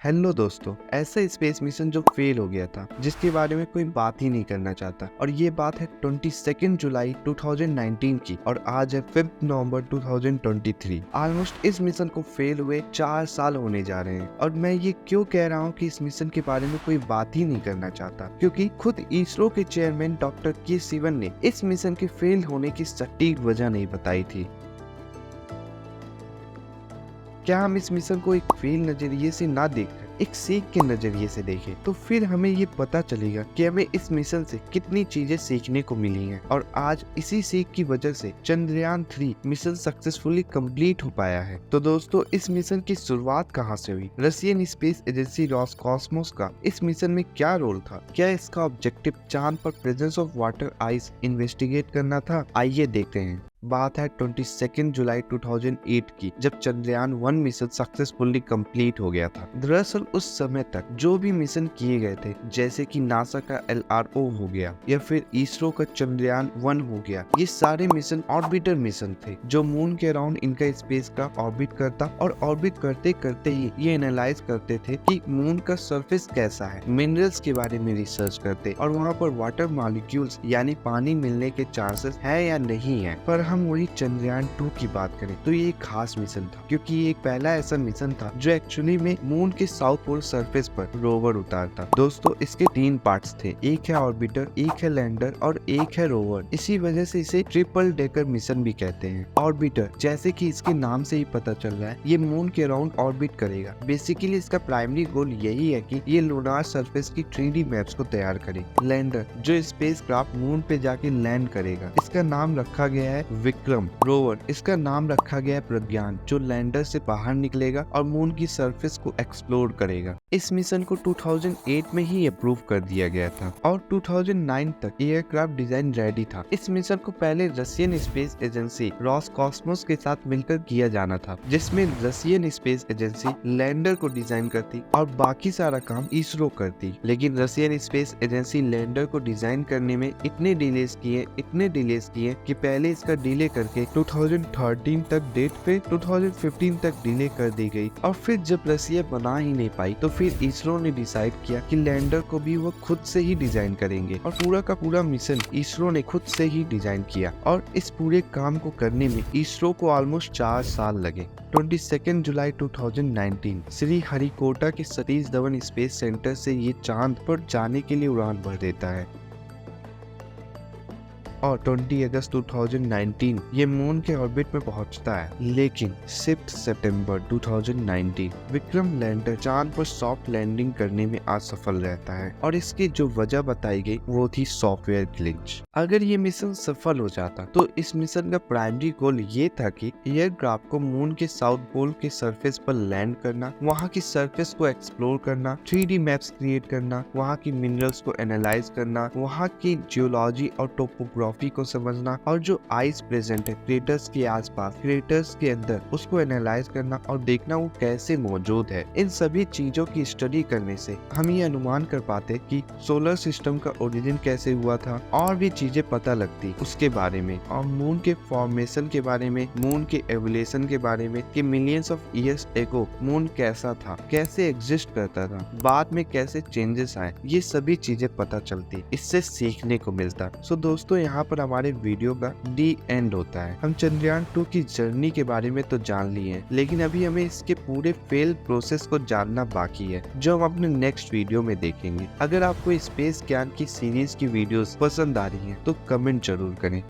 Hello दोस्तों, ऐसा space mission जो फेल हो गया था, जिसके बारे में कोई बात ही नहीं करना चाहता। और ये बात है 22 जुलाई 2019 की और आज है 5 नवंबर 2023। ऑलमोस्ट इस मिशन को फेल हुए 4 साल होने जा रहे हैं। और मैं ये क्यों कह रहा हूँ कि इस मिशन के बारे में कोई बात ही नहीं करना चाहता, क्योंकि खुद इसरो के चेयरमैन डॉक्टर के सिवन ने इस मिशन के फेल होने की सटीक वजह नहीं बताई थी। क्या हम इस मिशन को एक फेल नजरिए से ना देखकर एक सीख के नजरिए से देखें, तो फिर हमें ये पता चलेगा कि हमें इस मिशन से कितनी चीजें सीखने को मिली हैं। और आज इसी सीख की वजह से चंद्रयान 3 मिशन सक्सेसफुली कंप्लीट हो पाया है। तो दोस्तों, इस मिशन की शुरुआत कहाँ से हुई? रशियन स्पेस एजेंसी रॉसकॉस्मोस का इस मिशन में क्या रोल था? क्या इसका ऑब्जेक्टिव चांद पर presence of water ice investigate करना था? आइए देखते हैं। बात है 22 जुलाई 2008 की, जब चंद्रयान 1 मिशन सक्सेसफुली कंप्लीट हो गया था। दरअसल उस समय तक जो भी मिशन किए गए थे, जैसे कि नासा का LRO हो गया या फिर इसरो का चंद्रयान 1 हो गया, ये सारे मिशन ऑर्बिटर मिशन थे जो मून के अराउंड इनका स्पेस का ऑर्बिट करता और ऑर्बिट करते करते ही ये एनालाइज करते थे कि मून का सरफेस कैसा है, मिनरल्स के बारे में रिसर्च करते और वहाँ पर वाटर मॉलिक्यूल्स यानी पानी मिलने के चांसेस है या नहीं है। पर हम वही चंद्रयान 2 की बात करें तो ये एक खास मिशन था, क्योंकि ये एक पहला ऐसा मिशन था जो एक्चुअली में मून के साउथ पोल सरफेस पर रोवर उतारता। दोस्तों, इसके 3 पार्ट्स थे, एक है ऑर्बिटर, एक है लैंडर और एक है रोवर। इसी वजह से इसे ट्रिपल डेकर मिशन भी कहते हैं। ऑर्बिटर, जैसे कि इसके नाम से ही पता चल रहा है, ये मून के अराउंड ऑर्बिट करेगा। बेसिकली इसका प्राइमरी गोल यही है कि ये लूनार सरफेस की 3D मैप्स को तैयार करे। लैंडर, जो स्पेस क्राफ्ट मून पे जाके लैंड करेगा, इसका नाम रखा गया है विक्रम। रोवर, इसका नाम रखा गया है प्रज्ञान, जो लैंडर से बाहर निकलेगा और मून की सरफेस को एक्सप्लोर करेगा। इस मिशन को 2008 में ही अप्रूव कर दिया गया था और 2009 तक एयरक्राफ्ट डिजाइन रेडी था। इस मिशन को पहले रशियन स्पेस एजेंसी रॉसकॉस्मोस के साथ मिलकर किया जाना था, जिसमें रशियन स्पेस एजेंसी लैंडर को डिजाइन करती और बाकी सारा काम इसरो करती। लेकिन रशियन स्पेस एजेंसी लैंडर को डिजाइन करने में इतने डिलेज किए कि पहले इसका डिले करके 2013 तक डेट पे 2015 तक डिले कर दी गई। और फिर जब रसिया बना ही नहीं पाई तो फिर इसरो ने डिसाइड किया कि लैंडर को भी वो खुद से ही डिजाइन करेंगे और पूरा का पूरा मिशन इसरो ने खुद से ही डिजाइन किया। और इस पूरे काम को करने में इसरो को ऑलमोस्ट 4 साल लगे। 22 जुलाई 2019 श्री हरिकोटा के सतीश धवन स्पेस सेंटर से ये चांद पर जाने के लिए उड़ान भर देता है और 20 अगस्त 2019 ये मून के ऑर्बिट में पहुंचता है। लेकिन 6 सितंबर 2019 विक्रम लैंडर चांद पर सॉफ्ट लैंडिंग करने में असफल रहता है और इसकी जो वजह बताई गई वो थी सॉफ्टवेयर ग्लिच। अगर ये मिशन सफल हो जाता तो इस मिशन का प्राइमरी गोल ये था कि एयरक्राफ्ट को मून के साउथ पोल के सरफेस पर लैंड करना, वहाँ की सरफेस को एक्सप्लोर करना, 3D मैप्स क्रिएट करना, वहाँ की मिनरल्स को एनालाइज करना, वहाँ की जियोलॉजी और टोपोग्राफी को समझना और जो आइस प्रेजेंट है क्रेटर्स के आसपास, क्रेटर्स के अंदर, उसको एनालाइज करना और देखना वो कैसे मौजूद है। इन सभी चीजों की स्टडी करने से हम ये अनुमान कर पाते कि सोलर सिस्टम का ओरिजिन कैसे हुआ था और भी चीजें पता लगती उसके बारे में, और मून के फॉर्मेशन के बारे में, मून के एवोल्यूशन के बारे में कि millions of years ago moon कैसा था, कैसे एग्जिस्ट करता था, बाद में कैसे चेंजेस आए, ये सभी चीजें पता चलती, इससे सीखने को मिलता। सो दोस्तों, यहाँ पर हमारे वीडियो का डी एंड होता है। हम चंद्रयान 2 की जर्नी के बारे में तो जान लिए हैं, लेकिन अभी हमें इसके पूरे फेल प्रोसेस को जानना बाकी है, जो हम अपने नेक्स्ट वीडियो में देखेंगे। अगर आपको स्पेस ज्ञान की सीरीज की वीडियोस पसंद आ रही हैं, तो कमेंट जरूर करें।